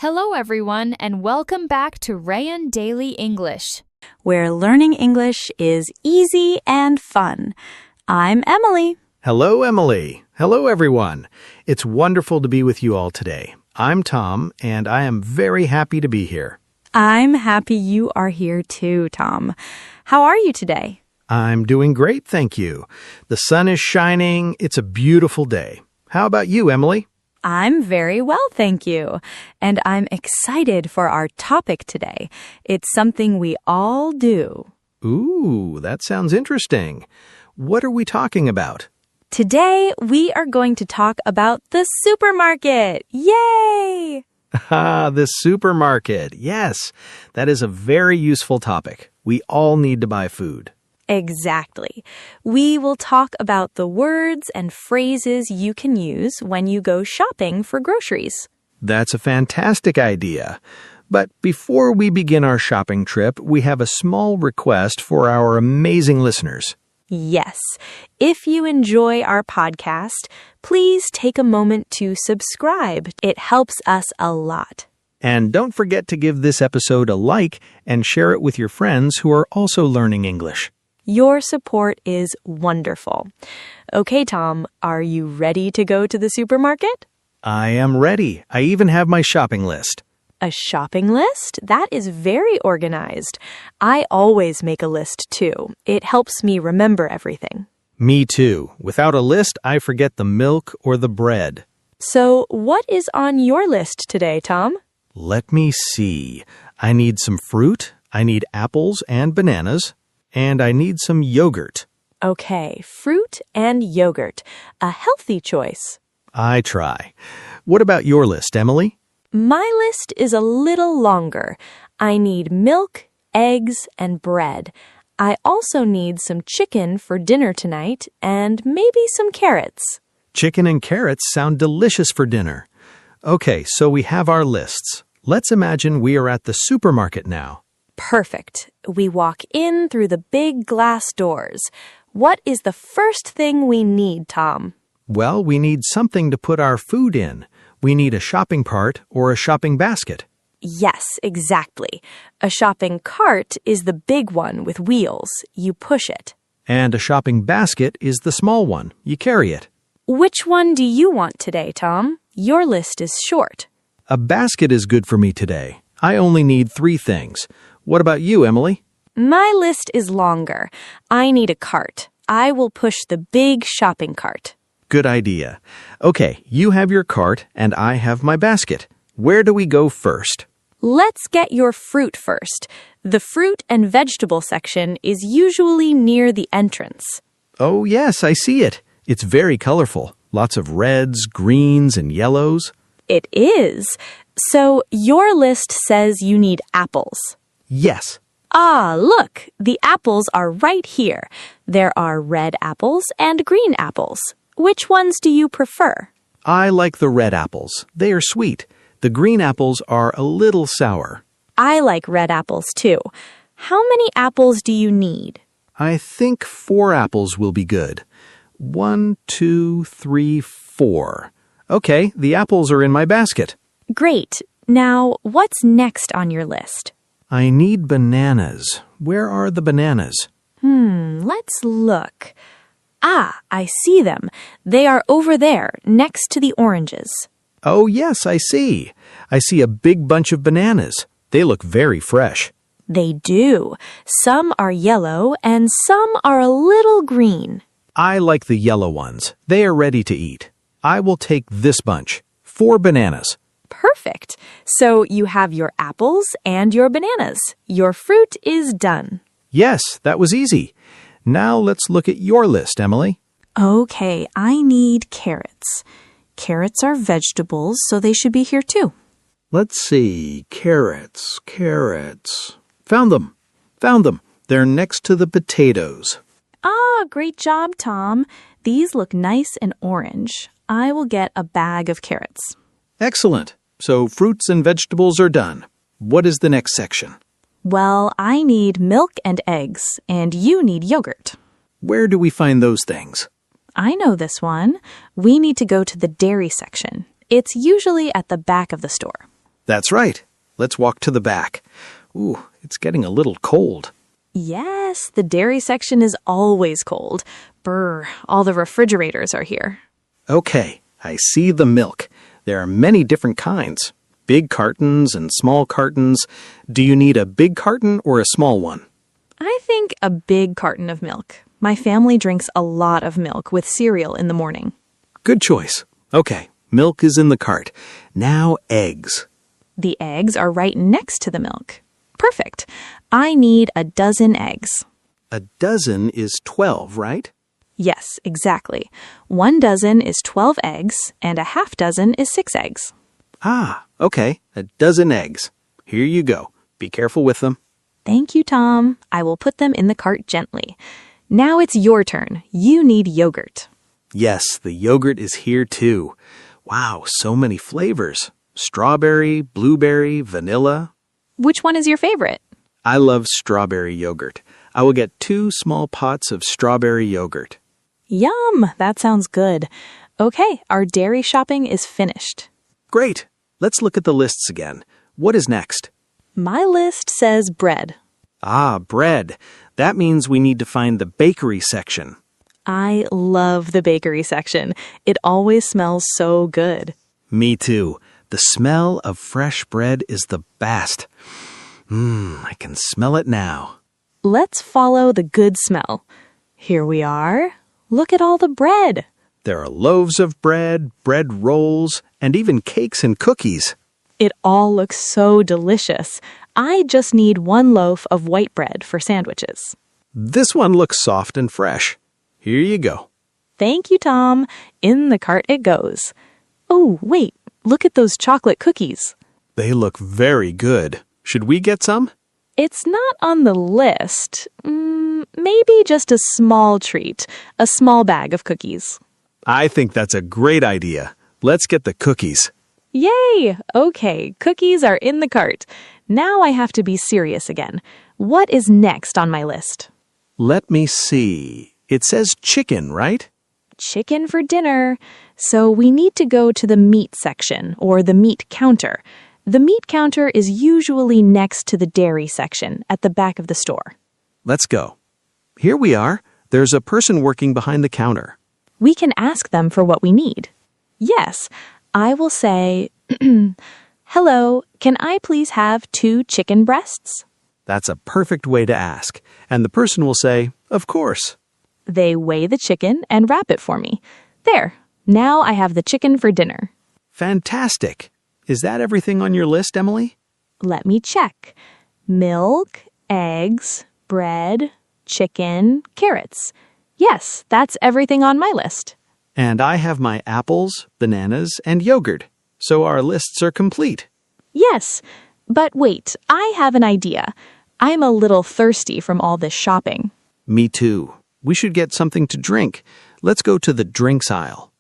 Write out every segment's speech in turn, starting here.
Hello, everyone, and welcome back to Rayan Daily English, where learning English is easy and fun. I'm Emily. Hello, Emily. Hello, everyone. It's wonderful to be with you all today. I'm Tom, and I am very happy to be here. I'm happy you are here too, Tom. How are you today? I'm doing great, thank you. The sun is shining. It's a beautiful day. How about you, Emily? I'm very well, thank you. And I'm excited for our topic today. It's something we all do. Ooh, that sounds interesting. What are we talking about? Today, we are going to talk about the supermarket. Yay! The supermarket. Yes, that is a very useful topic. We all need to buy food. Exactly. We will talk about the words and phrases you can use when you go shopping for groceries. That's a fantastic idea. But before we begin our shopping trip, we have a small request for our amazing listeners. Yes. If you enjoy our podcast, please take a moment to subscribe. It helps us a lot. And don't forget to give this episode a like and share it with your friends who are also learning English. Your support is wonderful. Okay, Tom, are you ready to go to the supermarket? I am ready. I even have my shopping list. A shopping list? That is very organized. I always make a list too. It helps me remember everything. Me too. Without a list, I forget the milk or the bread. So, what is on your list today, Tom? Let me see. I need some fruit. I need apples and bananas. And I need some yogurt. Okay, fruit and yogurt. A healthy choice. I try. What about your list, Emily? My list is a little longer. I need milk, eggs, and bread. I also need some chicken for dinner tonight and maybe some carrots. Chicken and carrots sound delicious for dinner. Okay, so we have our lists. Let's imagine we are at the supermarket now. Perfect. We walk in through the big glass doors. What is the first thing we need, Tom? Well, we need something to put our food in. We need a shopping cart or a shopping basket. Yes, exactly. A shopping cart is the big one with wheels. You push it. And a shopping basket is the small one. You carry it. Which one do you want today, Tom? Your list is short. A basket is good for me today. I only need 3 things. What about you, Emily? My list is longer. I need a cart. I will push the big shopping cart. Good idea. Okay, you have your cart and I have my basket. Where do we go first? Let's get your fruit first. The fruit and vegetable section is usually near the entrance. Oh, yes, I see it. It's very colorful. Lots of reds, greens, and yellows. It is. So your list says you need apples. Yes. Ah, look, the apples are right here. There are red apples and green apples. Which ones do you prefer? I like the red apples. They are sweet. The green apples are a little sour. I like red apples too. How many apples do you need? I think 4 apples will be good. 1, 2, 3, 4. Okay, the apples are in my basket. Great. Now, what's next on your list? I need bananas. Where are the bananas? Let's look. Ah, I see them. They are over there, next to the oranges. Oh, yes, I see. I see a big bunch of bananas. They look very fresh. They do. Some are yellow and some are a little green. I like the yellow ones. They are ready to eat. I will take this bunch. 4 bananas. Perfect. So you have your apples and your bananas. Your fruit is done. Yes, that was easy. Now let's look at your list, Emily. Okay, I need carrots. Carrots are vegetables, so they should be here too. Let's see. Carrots. Found them. They're next to the potatoes. Ah, great job, Tom. These look nice and orange. I will get a bag of carrots. Excellent. So fruits and vegetables are done. What is the next section? Well, I need milk and eggs, and you need yogurt. Where do we find those things? I know this one. We need to go to the dairy section. It's usually at the back of the store. That's right. Let's walk to the back. Ooh, it's getting a little cold. Yes, the dairy section is always cold. Brr, all the refrigerators are here. Okay, I see the milk. There are many different kinds. Big cartons and small cartons. Do you need a big carton or a small one? I think a big carton of milk. My family drinks a lot of milk with cereal in the morning. Good choice. Okay, milk is in the cart. Now eggs. The eggs are right next to the milk. Perfect. I need a dozen eggs. A dozen is 12, right? Yes, exactly. 1 dozen is 12 eggs, and a half dozen is 6 eggs. Ah, okay, a dozen eggs. Here you go. Be careful with them. Thank you, Tom. I will put them in the cart gently. Now it's your turn. You need yogurt. Yes, the yogurt is here too. Wow, so many flavors. Strawberry, blueberry, vanilla. Which one is your favorite? I love strawberry yogurt. I will get 2 small pots of strawberry yogurt. Yum! That sounds good. Okay, our dairy shopping is finished. Great. Let's look at the lists again. What is next? My list says bread. Ah, bread. That means we need to find the bakery section. I love the bakery section. It always smells so good. Me too. The smell of fresh bread is the best. I can smell it now. Let's follow the good smell. Here we are. Look at all the bread. There are loaves of bread, bread rolls, and even cakes and cookies. It all looks so delicious. I just need 1 loaf of white bread for sandwiches. This one looks soft and fresh. Here you go. Thank you, Tom. In the cart it goes. Oh, wait. Look at those chocolate cookies. They look very good. Should we get some? It's not on the list. Maybe just a small treat, a small bag of cookies. I think that's a great idea. Let's get the cookies. Yay! Okay, cookies are in the cart. Now I have to be serious again. What is next on my list? Let me see. It says chicken, right? Chicken for dinner. So we need to go to the meat section, or the meat counter. The meat counter is usually next to the dairy section at the back of the store. Let's go. Here we are. There's a person working behind the counter. We can ask them for what we need. Yes, I will say, hello, can I please have 2 chicken breasts? That's a perfect way to ask. And the person will say, of course. They weigh the chicken and wrap it for me. There, now I have the chicken for dinner. Fantastic. Is that everything on your list, Emily? Let me check. Milk, eggs, bread, chicken, carrots. Yes, that's everything on my list. And I have my apples, bananas, and yogurt. So our lists are complete. Yes, but wait, I have an idea. I'm a little thirsty from all this shopping. Me too. We should get something to drink. Let's go to the drinks aisle.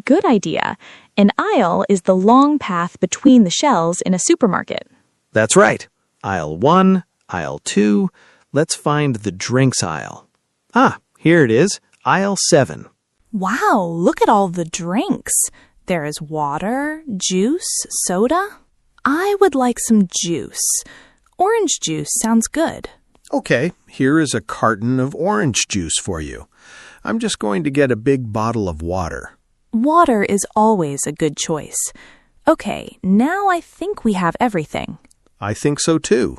Good idea. An aisle is the long path between the shelves in a supermarket. That's right. Aisle 1, aisle 2. Let's find the drinks aisle. Ah, here it is. Aisle 7. Wow, look at all the drinks. There is water, juice, soda. I would like some juice. Orange juice sounds good. Okay, here is a carton of orange juice for you. I'm just going to get a big bottle of water. Water is always a good choice. Okay, now I think we have everything. I think so too.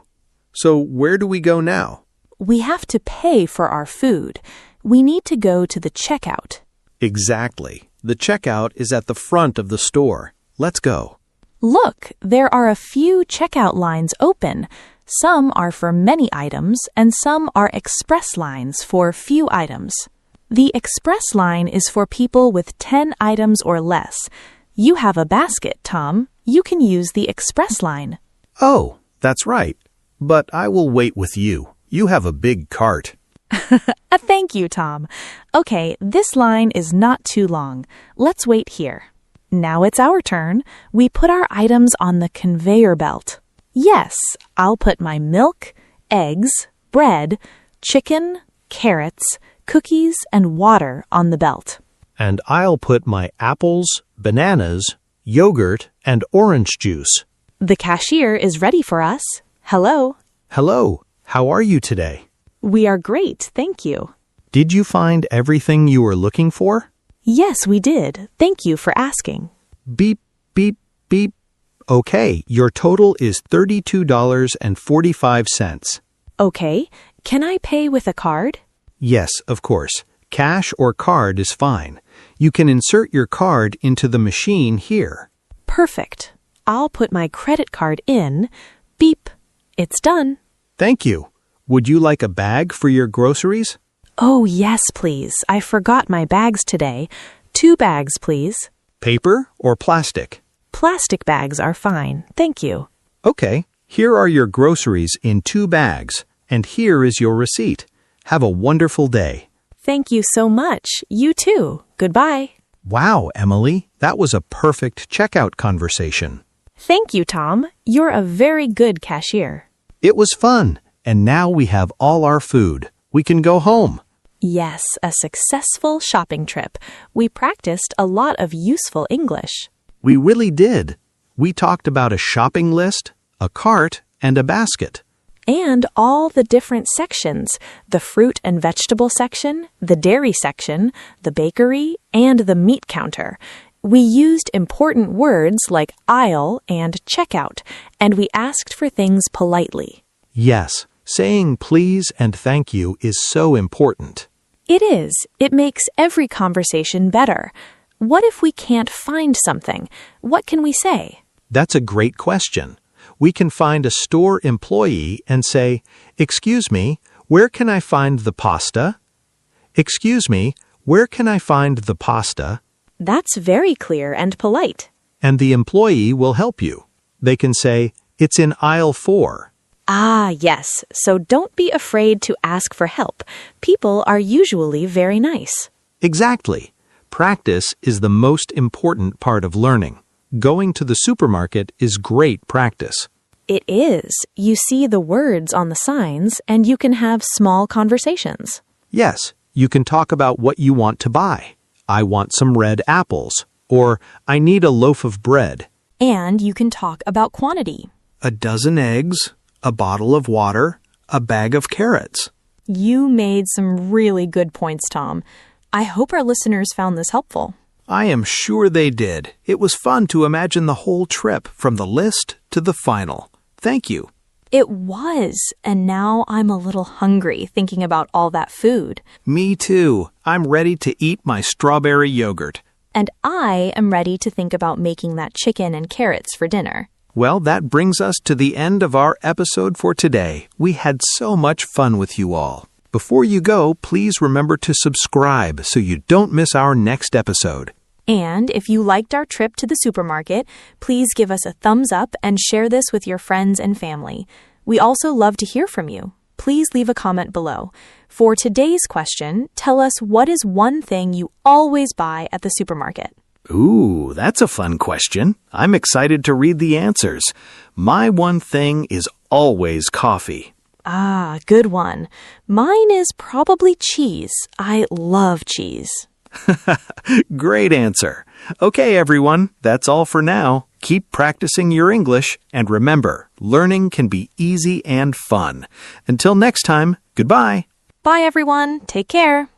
So where do we go now? We have to pay for our food. We need to go to the checkout. Exactly. The checkout is at the front of the store. Let's go. Look, there are a few checkout lines open. Some are for many items, and some are express lines for few items. The express line is for people with 10 items or less. You have a basket, Tom. You can use the express line. Oh, that's right. But I will wait with you. You have a big cart. Thank you, Tom. Okay, this line is not too long. Let's wait here. Now it's our turn. We put our items on the conveyor belt. Yes, I'll put my milk, eggs, bread, chicken, carrots, cookies, and water on the belt. And I'll put my apples, bananas, yogurt, and orange juice. The cashier is ready for us. Hello. Hello, how are you today? We are great, thank you. Did you find everything you were looking for? Yes, we did. Thank you for asking. Beep, beep, beep. Okay, your total is $32.45. Okay, can I pay with a card? Yes, of course. Cash or card is fine. You can insert your card into the machine here. Perfect. I'll put my credit card in. Beep. It's done. Thank you. Would you like a bag for your groceries? Oh, yes, please. I forgot my bags today. 2 bags, please. Paper or plastic? Plastic bags are fine. Thank you. Okay, here are your groceries in 2 bags, and here is your receipt. Have a wonderful day. Thank you so much. You too. Goodbye. Wow, Emily, that was a perfect checkout conversation. Thank you, Tom. You're a very good cashier. It was fun, and now we have all our food. We can go home. Yes, a successful shopping trip. We practiced a lot of useful English. We really did. We talked about a shopping list, a cart, and a basket. And all the different sections, the fruit and vegetable section, the dairy section, the bakery, and the meat counter. We used important words like aisle and checkout, and we asked for things politely. Yes, saying please and thank you is so important. It is. It makes every conversation better. What if we can't find something? What can we say? That's a great question. We can find a store employee and say, "Excuse me, where can I find the pasta?" "Excuse me, where can I find the pasta?" That's very clear and polite. And the employee will help you. They can say, "It's in aisle 4. Ah, yes. So don't be afraid to ask for help. People are usually very nice. Exactly. Practice is the most important part of learning. Going to the supermarket is great practice. It is. You see the words on the signs, and you can have small conversations. Yes, you can talk about what you want to buy. I want some red apples, or I need a loaf of bread. And you can talk about quantity. A dozen eggs, a bottle of water, a bag of carrots. You made some really good points, Tom. I hope our listeners found this helpful. I am sure they did. It was fun to imagine the whole trip from the list to the final. Thank you. It was, and now I'm a little hungry thinking about all that food. Me too. I'm ready to eat my strawberry yogurt. And I am ready to think about making that chicken and carrots for dinner. Well, that brings us to the end of our episode for today. We had so much fun with you all. Before you go, please remember to subscribe so you don't miss our next episode. And if you liked our trip to the supermarket, please give us a thumbs up and share this with your friends and family. We also love to hear from you. Please leave a comment below. For today's question, tell us what is one thing you always buy at the supermarket? Ooh, that's a fun question. I'm excited to read the answers. My one thing is always coffee. Ah, good one. Mine is probably cheese. I love cheese. Great answer. Okay, everyone, that's all for now. Keep practicing your English, and remember, learning can be easy and fun. Until next time, goodbye. Bye, everyone. Take care.